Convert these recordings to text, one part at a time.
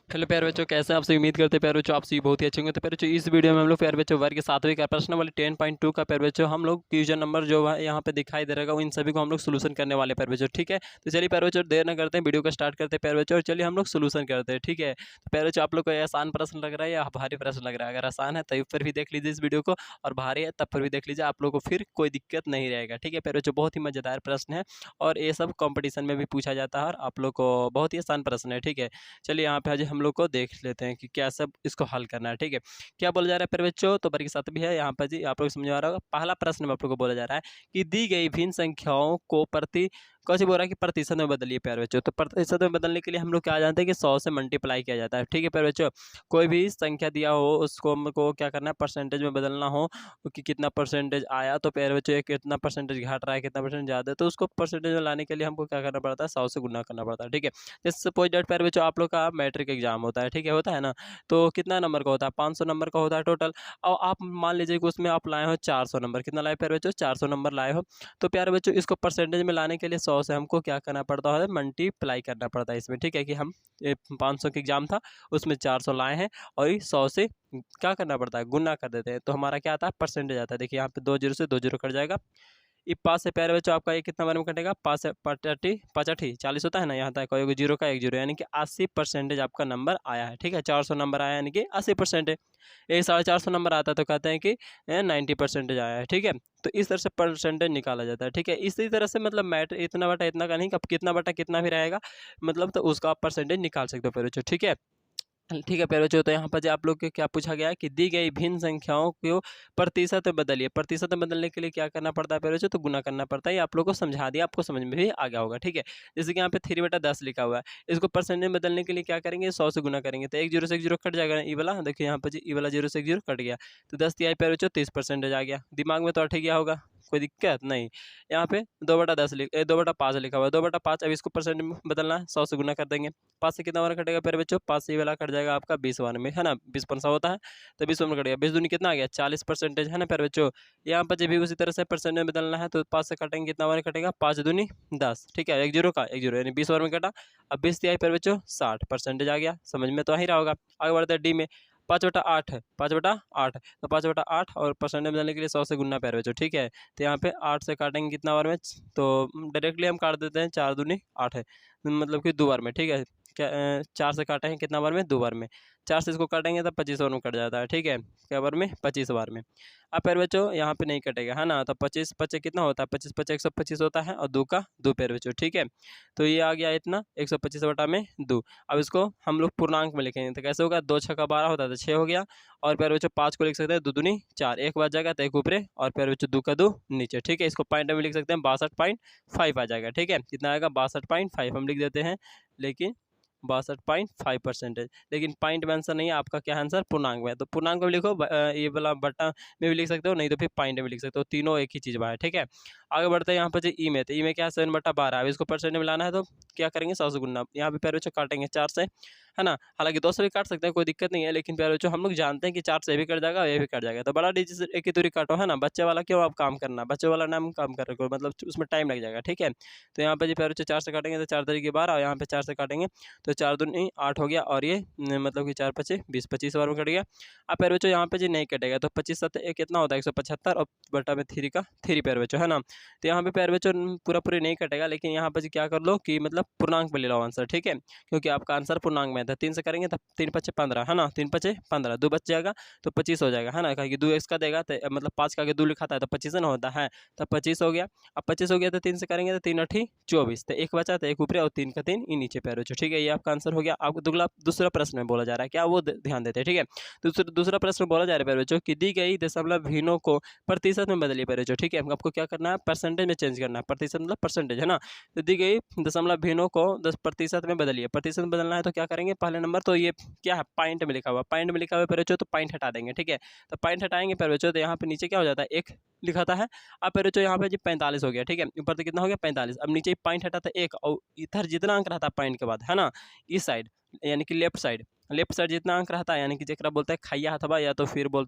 Hello प्यारे बच्चों, कैसे हैं आपसे। उम्मीद करते हैं प्यारे बच्चों आप सभी बहुत ही अच्छे होंगे। तो प्यारे बच्चों इस वीडियो में हम लोग प्यारे बच्चों वर्ग के 7वीं का प्रश्न वाले 10.2 का प्यारे बच्चों हम लोग क्वेश्चन नंबर जो है यहाँ पे दिखाई दे रहेगा, इन सभी को हम लोग सोल्यूशन करने वाले प्यारे बच्चों। ठीक है, तो चलिए प्यारे बच्चों देर न करते हैं, वीडियो को स्टार्ट करते हैं प्यारे बच्चों, और चलिए हम लोग सोल्यूशन करते हैं। ठीक है, तो प्यारे बच्चों आप लोग को ये आसान प्रश्न लग रहा है या भारी प्रश्न लग रहा है? अगर आसान है तब पर भी देख लीजिए इस वीडियो को, और भारी है तब पर भी देख लीजिए, आप लोग को फिर कोई दिक्कत नहीं रहेगा। ठीक है प्यारे बच्चों, बहुत ही मजेदार प्रश्न है और ये सब कॉम्पिटिशन में भी पूछा जाता है और आप लोग को बहुत ही आसान प्रश्न है। ठीक है, चलिए यहाँ पे आज हम लोग को देख लेते हैं कि क्या सब इसको हल करना है। ठीक है, क्या बोला जा रहा है प्यारे बच्चों, तो वर्ग के साथ भी है यहाँ पर जी, आप लोग समझ आ रहा होगा। पहला प्रश्न में आप लोग को बोला जा रहा है कि दी गई भिन्न संख्याओं को कैसे बोल रहा है कि प्रतिशत में बदलिए प्यारे बच्चों। तो प्रतिशत में बदलने के लिए हम लोग क्या जानते हैं कि 100 से मल्टीप्लाई किया जाता है। ठीक है प्यारे बच्चों, कोई भी संख्या दिया हो उसको हमको क्या करना है, परसेंटेज में बदलना हो कि कितना परसेंटेज आया, तो प्यारे बच्चों ये कितना परसेंटेज घट रहा है, कितना परसेंट ज़्यादा है, तो उसको परसेंटेज में लाने के लिए हमको क्या करना पड़ता है, 100 से गुना करना पड़ता है। ठीक है, जैसे सपोज दैट प्यारे बच्चों आप लोग का मैट्रिक एग्जाम होता है। ठीक है, होता है ना, तो कितना नंबर का होता है, 500 नंबर का होता है टोटल। और आप मान लीजिए कि उसमें आप लाए हो 400 नंबर, कितना लाए प्यारे बच्चों, 400 नंबर लाए हो। तो प्यारे बच्चों इसको परसेंटेज में लाने के लिए 100 से हमको क्या करना पड़ता है, मल्टीप्लाई करना पड़ता है इसमें। ठीक है, कि हम 500 का एग्जाम था, उसमें 400 लाए हैं और ये 100 से क्या करना पड़ता है, गुना कर देते हैं, तो हमारा क्या आता है, परसेंटेज आता है। देखिए यहाँ पे 2 जीरो से 2 जीरो कट जाएगा। ये 5 से प्यारे बच्चों आपका ये कितना बार में कटेगा, 5 से 5 40 होता है ना, यहाँ तक कोई जीरो का 1 जीरो, यानी कि 80% आपका नंबर आया है। ठीक है, 400 नंबर आया यानी कि 80%। ये 450 नंबर आता है तो कहते हैं कि 90% आया है। ठीक है, तो इस तरह से परसेंटेज निकाला जाता है। ठीक है, इसी तरह से मतलब मैटर इतना बटा इतना का नहीं, कब कितना बटा कितना भी रहेगा मतलब, तो उसका आप परसेंटेज निकाल सकते हो प्यारे बच्चों। ठीक है, ठीक है प्यारे बच्चों, तो यहाँ पर जो आप लोग के क्या पूछा गया है कि दी गई भिन्न संख्याओं को प्रतिशत में बदलिए। प्रतिशत में बदलने के लिए क्या करना पड़ता है प्यारे बच्चों, तो गुना करना पड़ता है। ये आप लोग को समझा दिया, आपको समझ में भी आ गया होगा। ठीक है, जैसे कि यहाँ पे 3/10 लिखा हुआ है, इसको परसेंटेज में बदलने के लिए क्या करेंगे, 100 से गुना करेंगे, तो 1 जीरो से 1 जीरो कट जाएगा। ई वाला देखिए यहाँ पर जी, ई वाला 0 से 1 जीरो कट गया, तो 10 तिहाई प्यारे बच्चों 30% आ गया। दिमाग में तो अट गया होगा, कोई दिक्कत नहीं। यहाँ पे 2/5 लिखा हुआ है, 2/5। अब इसको परसेंट में बदलना है, 100 से गुना कर देंगे। 5 से कितना बार कटेगा प्यारे बच्चों, 5 से ये वाला कट जाएगा आपका 20 बार में, है ना, 20 पंसा होता है, तो 20 में कट गया। 20 दूनी कितना आ गया, 40%, है ना प्यारे बच्चों। यहाँ पर जब भी उसी तरह से परसेंट में बदलना है, तो 5 से काटेंगे, कितना बार कटेगा, 5 दूनी 10। ठीक है, 1 जीरो का 1 जीरो यानी 20 बार में कटा। अब 20 तिहाई प्यारे बच्चों 60% आ गया, समझ में तो आ ही रहा होगा। आगे बढ़ते हैं डी में, 5/8 है, 5/8, तो 5/8 और परसेंट में बदलने के लिए 100 से गुना प्यारे बच्चों। ठीक है, तो यहाँ पे 8 से काटेंगे कितना बार में, तो डायरेक्टली हम काट देते हैं, 4 दूनी 8 है, मतलब कि 2 बार में। ठीक है, क्या 4 से काटेंगे कितना बार में, 2 बार में। 4 से इसको काटेंगे तब 25 बार में कट जाता है। ठीक है, क्या बार में, 25 बार में। अब प्यारे बच्चों यहाँ पे नहीं कटेगा, है ना, तो 25 25 कितना होता है, 25 25 125 होता है, और 2 का 2 प्यारे बच्चों। ठीक है, तो ये आ गया इतना 125 बटा में 2। अब इसको हम लोग पूर्णांक में लिखेंगे, तो कैसे होगा, 2 छक्का 12 होता है तो 6 हो गया, और प्यारे बच्चों 5 को लिख सकते हैं 2 दूनी 4, एक बच जाएगा तो एक ऊपरे, और प्यारे बच्चों 2 का 2 नीचे। ठीक है, इसको पॉइंट में लिख सकते हैं, 62.5 आ जाएगा। ठीक है, कितना आएगा, 62.5 हम लिख देते हैं, लेकिन 62.5%। लेकिन पॉइंट में आंसर नहीं है आपका, क्या आंसर, पूर्णांक में। तो पूर्णांक में लिखो, ये वाला बटा में भी लिख सकते हो, नहीं तो फिर पॉइंट में लिख सकते हो, तीनों एक ही चीज़ है। ठीक है, आगे बढ़ते हैं यहाँ पर जो ई में, तो ई में क्या है, 7/12। अब इसको परसेंट में लाना है तो क्या करेंगे, 100 से गुना। यहाँ पे प्यारे बच्चों काटेंगे 4 से, है ना, हालांकि 2 से भी काट सकते हैं, कोई दिक्कत नहीं है, लेकिन प्यारे बच्चों हम लोग जानते हैं कि 4 से भी कट जाएगा, ये भी कट जाएगा, तो बड़ा डिजिट से एक ही दूरी काटो, है ना। बच्चे वाला क्यों आप काम करना, बच्चे वाला नाम काम कर रहे हो, मतलब उसमें टाइम लग जाएगा। ठीक है, तो यहाँ पे जी प्यारे बच्चों 4 से काटेंगे तो 4 तरीके 12, और यहाँ पे 4 से काटेंगे तो 4 दूनी 8 हो गया, और ये मतलब कि 4 पचे 20, 25 बार में कट गया। अब प्यारे बच्चों यहाँ पे जी नहीं कटेगा, तो 25 7 कितना होता है, 175, और बटा में 3 का 3 प्यारे बच्चों, है ना। तो यहाँ पे प्यारे बच्चों पूरा पूरी नहीं कटेगा, लेकिन यहाँ पे जी क्या कर लो कि मतलब पूर्णांक में ले लो आंसर। ठीक है, क्योंकि आपका आंसर पूर्णांक में था, 3 से करेंगे तब 3 पचे 15, है ना, 3 पचे 15, 2 बच जाएगा तो 25 हो जाएगा, है ना, क्योंकि 2 एक्स का देगा तो मतलब 5 का आगे 2 लिखा था तो 25 ना होता है, तब 25 हो गया। अब 25 हो गया तो 3 से करेंगे तो 3 8 24, तो एक बचा तो एक ऊपर और 3 का 3 ई नीचे प्यारे बच्चों। ठीक है, ये आपका आंसर हो गया। आपको दूसरा प्रश्न में बोला जा रहा है, क्या वो ध्यान देते हैं। ठीक है, दूसरा प्रश्न बोला जा रहा है प्यारे बच्चों कि दी गई दशमलव भिन्नों को प्रतिशत में बदलिए प्यारे बच्चों। ठीक है, आपको क्या करना है, परसेंटेज में चेंज करना है, प्रतिशत मतलब परसेंटेज, है ना। तो दी गई दशमलव भिन्नों को 10% में बदलिए। प्रतिशत में बदलना है तो क्या करेंगे, पहले नंबर तो ये क्या है, पॉइंट में लिखा हुआ, पॉइंट में लिखा हुआ प्यारे बच्चों, तो पॉइंट हटा देंगे। ठीक है, तो पॉइंट हटाएंगे प्यारे बच्चों, तो यहाँ पे नीचे क्या हो जाता है, एक लिखा था है। अब प्यारे बच्चों यहाँ पे जी 45 हो गया। ठीक है, ऊपर तो कितना हो गया, 45। अब नीचे पॉइंट हटा था एक, और इधर जितना अंक रहता है पॉइंट के बाद, है ना, इस साइड यानी कि लेफ्ट साइड, लेफ्ट साइड जितना अंक रहता है यानी कि जेकरा बोलते हैं खैया अथवा या तो फिर बोल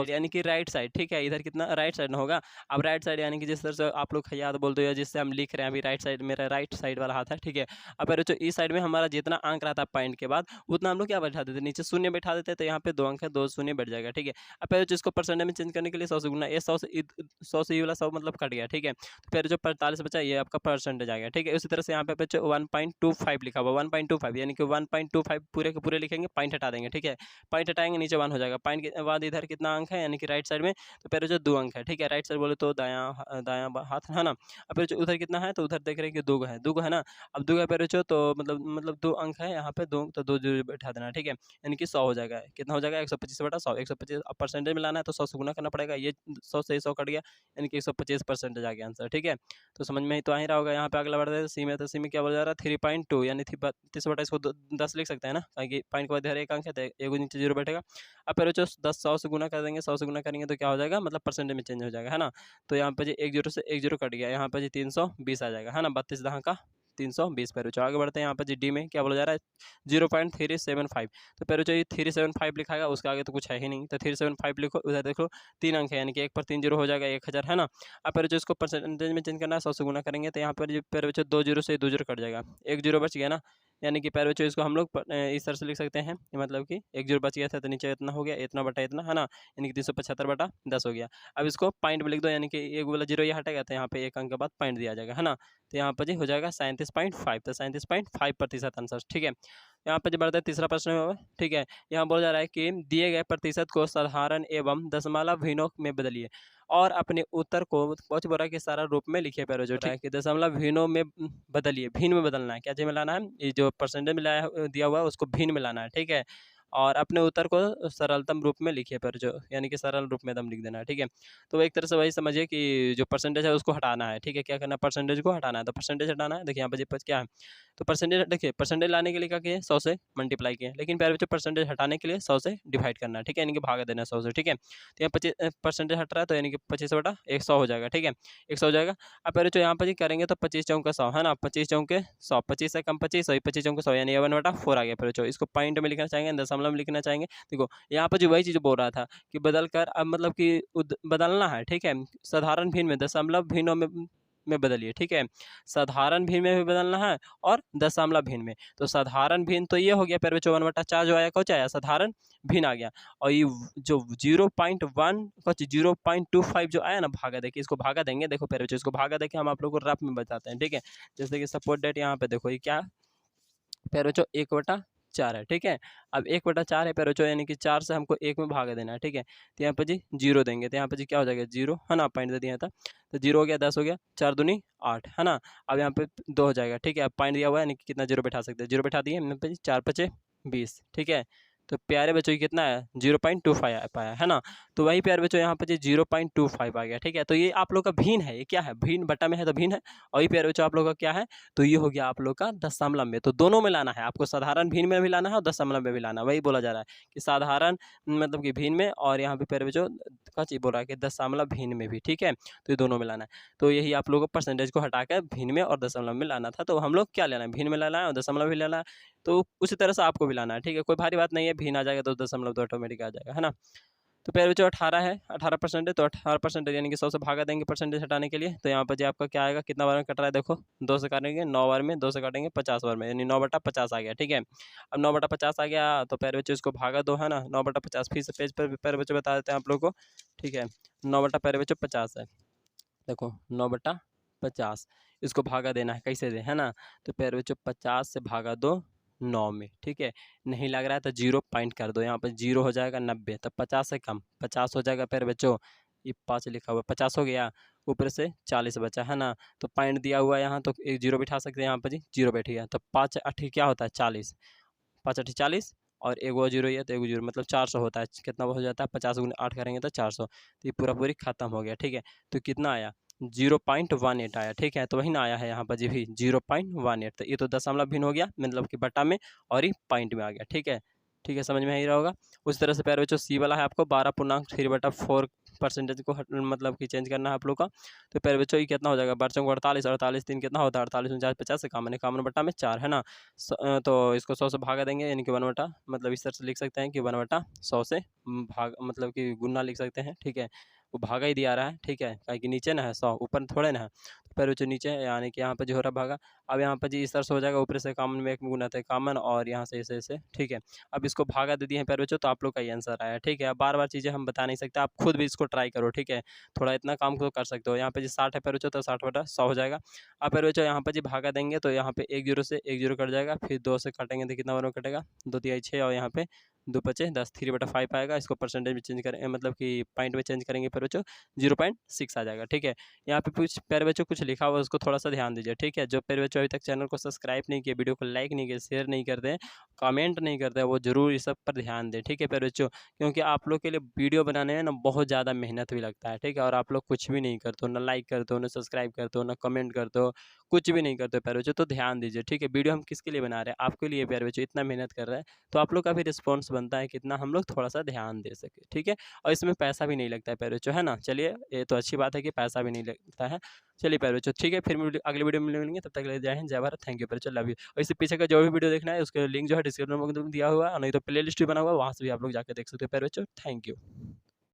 यानी कि राइट साइड, ठीक है। इधर कितना राइट साइड ना होगा। अब राइट साइड यानी कि जिस तरह से आप लोग खैया बोलते हो या जिससे हम लिख रहे हैं अभी राइट साइड, मेरा राइट साइड वाला हाथ है, ठीक है। अब पहले जो इस साइड में हमारा जितना अंक रहता है पॉइंट के बाद उतना हम लोग क्या बैठा देते, नीचे शून्य बैठा देते, तो यहाँ पे 2 अंक है, 2 शून्य बैठ जाएगा, ठीक है। अब पहले जो इसको परसेंटेज में चेंज करने के लिए 100 से गुना, ये 100 से ये वाला 100 मतलब कट गया, ठीक है। तो फिर जो 45 बचा ये आपका परसेंटेज आ गया, ठीक है। उसी तरह से यहाँ पे बच्चों 1.25 लिखा हुआ, 1.25 यानी कि 1.25 पूरे के पूरे लिखेंगे, पॉइंट हटा देंगे, ठीक है। पॉइंट हटाएंगे नीचे 1 हो जाएगा, पॉइंट के बाद इधर कितना अंक है यानी कि राइट साइड में, तो पहले जो 2 अंक है, ठीक है। राइट साइड बोले तो दायां हाथ है ना। अब फिर जो उधर कितना है, तो उधर देख रहे हैं कि 2 है, 2 है ना। अब 2 है पहले जो, तो मतलब 2 अंक है यहाँ पे 2, तो 2 जीरो बैठा देना, ठीक है। यानी कि 100 हो जाएगा, कितना हो जाएगा 125/100, 125। अब परसेंटेज में लाना है तो 100 से गुना करना पड़ेगा, ये 100 से 100 कट गया यानी कि 125 परसेंटेज आ गया आंसर, ठीक है। तो समझ में ही तो आ ही रहा होगा। यहाँ पे अगला बढ़ते हैं सी में, तो सी में क्या बोला जा रहा है 3.2 यानी 32 इसको 10 लिख सकते हैं ना, ताकि पॉइंट के बाद इधर एक अंक है तो एक नीचे जीरो बैठेगा। अब फिर जो 10 100 से गुना कर देंगे, 100 से गुना करेंगे तो क्या हो जाएगा, मतलब परसेंटेज में चेंज हो जाएगा, है ना। तो यहाँ पे जी 1 जीरो से 1 जीरो कट गया, यहाँ पे जी 320 आ जाएगा, है ना। 32 दहाँ का 320 पैर। आगे बढ़ते हैं, यहाँ पर जी डी में क्या बोला जा रहा है 0.375। तो पैर ये 375 लिखाएगा, उसके आगे तो कुछ है ही नहीं, तो 375 लिखो, उधर देखो 3 अंक है यानी कि 1 पर 3 जीरो हो जाएगा 1000, है ना। अब पैर जो इसको परसेंटेज में चेंज करना है 100 से गुना करेंगे, तो यहाँ पर जो पैर 2 जीरो से 2 जीरो कट जाएगा, 1 जीरो बच गया ना। यानी कि पैर बच्चों इसको हम लोग इस तरह से लिख सकते हैं, मतलब कि 1 जीरो बच गया था तो नीचे इतना हो गया, इतना बटा इतना, है ना। यानी कि 375/10 हो गया। अब इसको पॉइंट में लिख दो, यानी कि एक वाला जीरो ये हटेगा तो यहाँ पे 1 अंक के बाद पॉइंट दिया जाएगा, है ना। तो यहाँ पर जी हो जाएगा 37.5, तो 37.5% आंसर, ठीक है। यहाँ पर जो बढ़ता है तीसरा प्रश्न में, ठीक है। यहाँ बोला जा रहा है कि दिए गए प्रतिशत को साधारण एवं दशमलव भिन्नों में बदलिए और अपने उत्तर को बहुत बड़ा के सारा रूप में लिखिए। पैरो जो है कि दशमलव भिन्नों में बदलिए, भिन्न में बदलना है, क्या चीज में लाना है, ये जो परसेंटेज में लाया दिया हुआ है उसको भिन्न में लाना है, ठीक है। और अपने उत्तर को सरलतम रूप में लिखिए, पर जो यानी कि सरल रूप में एकदम लिख देना है, ठीक है। तो एक तरह से वही समझिए कि जो परसेंटेज है उसको हटाना है, ठीक है। क्या करना है, परसेंटेज को हटाना है, तो परसेंटेज हटाना है। देखिए यहाँ पर क्या है, तो परसेंटेज देखिए, परसेंटेज लाने के लिए क्या किए 100 से मल्टीप्लाई किए, लेकिन प्यारे बच्चों परसेंटेज हटाने के लिए 100 से डिवाइड करना है, ठीक है, यानी कि भागा देना है 100 से, ठीक है। तो यहाँ 25 परसेंटेज हट रहा है तो यानी कि 25/100 हो जाएगा, ठीक है, 100 हो जाएगा। अब प्यारे बच्चों यहाँ पर जी करेंगे तो 25 चौके 100, है ना, 25 चौके 100, 25 से कम 25, 25 चौके 100 यानी 1/4 आ गया। फिर बच्चों इसको पॉइंट में लिखना चाहेंगे, दशमलव में लिखना चाहेंगे। देखो यहाँ पर जो वही चीज़ बोल रहा था कि बदल कर, अब मतलब कि बदलना है, ठीक है। साधारण भिन्न में दशमलव भिन्नों में बदलिए, ठीक है। साधारण भिन्न में भी बदलना है और दशमलव भिन्न में। तो साधारण भिन्न तो ये हो गया, फिर 54/4 जो आया कौन आया, साधारण भिन्न आ गया। और ये जो 0.1 कुछ 0.25 जो आया ना भागा, देखिए इसको भागा देंगे, देखो फिर इसको भागा देके हम आप लोग को रफ में बताते हैं, ठीक है। जैसे कि सपोर्ट डेट यहाँ पे देखो ये क्या पैर 1/4 है, ठीक है। अब 1/4 है पैर यानी कि 4 से हमको 1 में भागा देना है, ठीक है। तो यहाँ पर जी 0 देंगे, तो यहाँ पर जी क्या हो जाएगा 0, है ना, पॉइंट दे दिया था तो 0 हो गया, 10 हो गया, 4 दूनी 8, है ना। अब यहाँ पे 2 हो जाएगा, ठीक है। अब पॉइंट दिया हुआ है यानी कि कितना 0 बैठा सकते हैं, 0 बैठा दिए यहाँ पे 4 5 20, ठीक है। तो प्यारे बच्चों की कितना है 0.25 आ पाया, है ना। तो वही प्यारे बच्चों यहाँ पर जी 0.25 आ गया, ठीक है। तो ये आप लोग का भिन्न है, ये क्या है भिन्न बटा में है तो भिन्न है, और ये प्यारे बच्चों आप लोग का क्या है, तो ये हो गया आप लोग का दशमलव में। तो दोनों में लाना है आपको, साधारण भिन्न में भी लाना है और दशमलव में भी लाना है। वही बोला जा रहा है कि साधारण मतलब कि भिन्न में, और यहाँ पे प्यारे बच्चों क्या चीज़ बोल रहा है कि दशमलव भिन्न में भी, ठीक है। तो ये दोनों में लाना है। तो यही आप लोगों को परसेंटेज को हटाकर भिन्न में और दशमलव में लाना था। तो हम लोग क्या लेना है, भिन्न में लाना है और दशमलव भी लेना है। तो उसी तरह से आपको भी लाना है, ठीक है। कोई भारी बात नहीं है, भिन्न आ जाएगा तो दशमलव तो ऑटोमेटिक आ जाएगा, है ना। तो प्यारे बच्चों 18 है, 18% है, तो 18% यानी कि 100 से भागा देंगे परसेंटेज हटाने के लिए। तो यहाँ पर जी आपका क्या आएगा, कितना बार में कट रहा है देखो, 2 से काटेंगे 9 बार में, 2 से काटेंगे 50 बार में, यानी 9/50 आ गया, ठीक है। अब 9/50 आ गया तो प्यारे बच्चों इसको भागा दो, है ना, 9/50 फिर से पेज पर प्यारे बच्चों बता देते हैं आप लोग को, ठीक है। 9/50 है, देखो 9/50 इसको भागा देना है, कैसे दे, है ना। तो प्यारे बच्चों 50 से भागा दो 9 में, ठीक है। नहीं लग रहा है तो 0 पॉइंट कर दो, यहाँ पर 0 हो जाएगा 90, तो 50 से कम 50 हो जाएगा प्यारे बच्चों, ये 5 लिखा हुआ 50 हो गया, ऊपर से 40 बचा, है ना। तो पॉइंट दिया हुआ है यहाँ, तो एक 0 बिठा सकते हैं यहाँ पर जी, 0 बैठ गया। तो 5 8 क्या होता है 40, 5 8 40, और एक वो 0 है तो एक 0 मतलब 400 होता है। कितना हो जाता है 50 गुना 8 करेंगे तो 400, तो ये पूरा पूरी खत्म हो गया, ठीक है। तो कितना आया 0.18 आया, ठीक है। तो वही ना आया है यहाँ पर जी भी 0.18, तो ये तो दशमलव भिन्न हो गया, मतलब कि बटा में और ये पॉइंट में आ गया, ठीक है। ठीक है, समझ में ही रहा होगा। उस तरह से प्यारे बच्चों सी वाला है आपको 12.3/4 परसेंटेज को मतलब कि चेंज करना है आप लोग का। तो प्यारे बच्चों ये कितना हो जाएगा, 12 चौक 48, 48 3 कितना होता है 48, 49 50 51, 51/4 है ना। तो इसको 100 से भागा देंगे, यानी कि 1/, मतलब इस तरह से लिख सकते हैं कि 1/100 से भाग मतलब कि गुना लिख सकते हैं, ठीक है। वो भागा ही दिया रहा है, ठीक है, काहे कि नीचे ना है 100, ऊपर थोड़े ना है। तो प्यारे बच्चों नीचे है, यानी कि यहाँ पर जो हो रहा है भागा। अब यहाँ पर जी इस तरह से हो जाएगा, ऊपर से कामन में 1 में गुना था कामन, और यहाँ से ऐसे, ठीक है। अब इसको भागा दे दिए हैं प्यारे बच्चों, तो आप लोग का ये आंसर आया, ठीक है। अब बार-बार चीज़ें हम बता नहीं सकते, आप खुद भी इसको ट्राई करो, ठीक है। थोड़ा इतना काम को कर सकते हो। यहाँ पे जी 60 है प्यारे बच्चों, तो 60/100 हो जाएगा। अब प्यारे बच्चों यहाँ पर जी भागा देंगे, तो यहाँ पे 1 0 से 1 0 कट जाएगा, फिर 2 से काटेंगे तो कितना 1 कटेगा, 2 तिहाई 6, और यहाँ पे 2 पचे 10, 3/5 आएगा। इसको परसेंटेज में चेंज करें, मतलब कि पॉइंट में चेंज करेंगे प्यारे बच्चों, 0.6 आ जाएगा, ठीक है। यहाँ पे कुछ प्यारे बच्चों कुछ लिखा हुआ है, उसको थोड़ा सा ध्यान दीजिए, ठीक है। जो प्यारे बच्चों अभी तक चैनल को सब्सक्राइब नहीं किए, वीडियो को लाइक नहीं किए, शेयर नहीं करते हैं, कमेंट नहीं करते हैं, वो जरूर इस सब पर ध्यान दें, ठीक है प्यारे बच्चों। क्योंकि आप लोग के लिए वीडियो बनाने में ना बहुत ज़्यादा मेहनत भी लगता है, ठीक है। और आप लोग कुछ भी नहीं करते हो, ना लाइक करते हो, ना सब्सक्राइब करते हो, ना कमेंट करते हो, कुछ भी नहीं करते हो प्यारे बच्चों। तो ध्यान दीजिए, ठीक है। वीडियो हम किसके लिए बना रहे हैं, आपके लिए प्यारे बच्चों। इतना मेहनत कर रहे हैं, तो आप लोग का भी रिस्पॉन्स बनता है कितना हम लोग थोड़ा सा ध्यान दे सके, ठीक है। और इसमें पैसा भी नहीं लगता है प्यारे बच्चों, है ना। चलिए ये तो अच्छी बात है कि पैसा भी नहीं लगता है। चलिए प्यारे बच्चों, ठीक है, फिर अगले वीडियो में मिलेंगे, तब तक के लिए जय हिंद, जय भारत, थैंक यू प्यारे बच्चों, लव यू। और इससे पीछे का जो भी वीडियो देखना है उसका लिंक जो है डिस्क्रिप्शन में दिया हुआ है, और नहीं तो प्ले लिस्ट भी बना हुआ है, वहाँ से भी आप लोग जाकर देख सकते हो प्यारे बच्चों, थैंक यू।